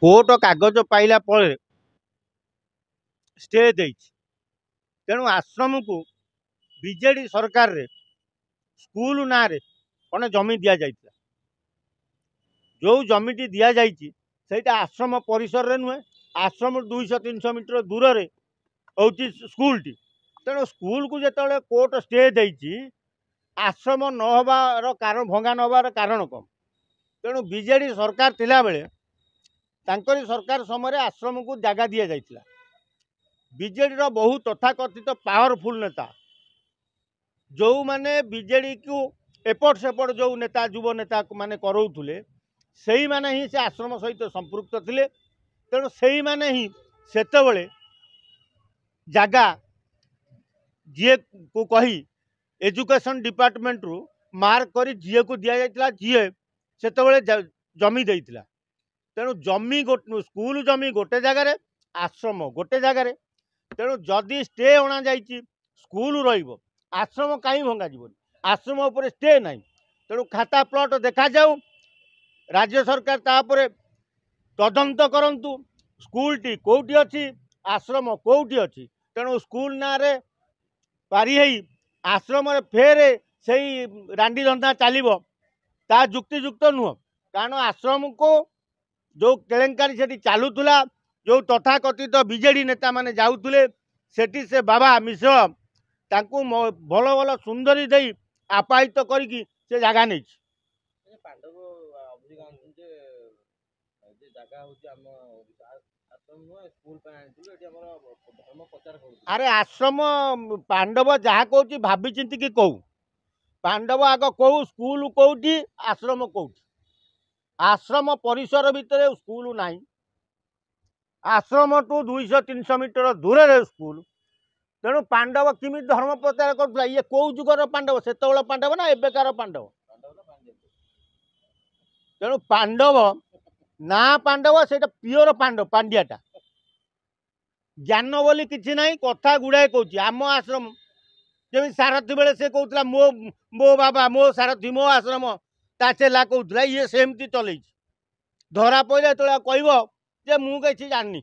Court कागज पाइला पर stay देइछि। तेणु आश्रम को बीजेडी सरकार रे स्कूल ना रे कौन जमी दि जाइଥିଲା। जो जमीटी दि जाइछि सेटा आश्रम परिसर रे नुहे, आश्रम 200-300 मीटर दूर रे होची स्कूल टी। तेणु स्कूल को जेतले कोर्ट स्टे देइछि आश्रम न होबार कारण भंगा न होबार कारण कम। तेणु बीजेडी सरकार थिला बेले तांकरी सरकार समय आश्रम को जगह दि जाइଥିଲା। बीजेडी रो बहुत तथाकथित पावरफुल नेता जो माने बीजेडी को एपट सेपट जो नेता युव नेता माने करौथुले सेही माने ही से आश्रम सहित संपृक्त थिले। तेणु सेही माने ही सेतेबेले जगह जीए को कही एजुकेशन डिपार्टमेंट रु मार्क करी जीए को दिया जाइଥିଲା। जीए सेतेबेले जमी देइଥିଲା। तेणु जमी स्कूल जमी गोटे जगार आश्रम गोटे जगार। तेणु जदि स्टे अणा जाइछि स्कूल रहिबो आश्रम कहीं भंगा जीवन, आश्रम उपर स्टे नहीं। तेणु खाता प्लॉट देखा जाऊ, राज्य सरकार तापर तदंत करंतु स्कूल टी कोठी अछि आश्रम कोठी अछि। तेणु स्कूल ना रे पारी हई आश्रम रे फेरे सही रांडी धंदा चलिबो ता युक्तियुक्त नुह। कारण आश्रम को जो केलेंकारी सेठी चालुला, जो तथाकथित बीजेडी नेता माने जाउथुले सेठी से बाबा मिश्र तांकू भल भल सुंदरी दे आपायित करिकी से जगह नहीं। अरे आश्रम पांडव जहाँ कहूँ भाभी चिंती कि कहू, पांडव आग कहू स्कूल कौटी आश्रम कौटी। आश्रम परिसर भितर स्कूल नहीं, आश्रम टू 200-300 मीटर दूर रे स्कूल। तेणु पांडव किमी धर्म प्रचार करुला, ये कौ जुगर पांडव सेतबेल पांडव ना एबेकार पांडव। तेणु पांडव ना पांडव से प्योर पांडव पांड्याटा ज्ञान बोली किसी ना कथा गुड़ाए कौच। आम आश्रम जमी सारथी बेले से कहला मो मो बाबा मो सारथी मो आश्रम ता चेला कहला ये सेमती चल धरा पड़े तो कह जे मु किसी जानी।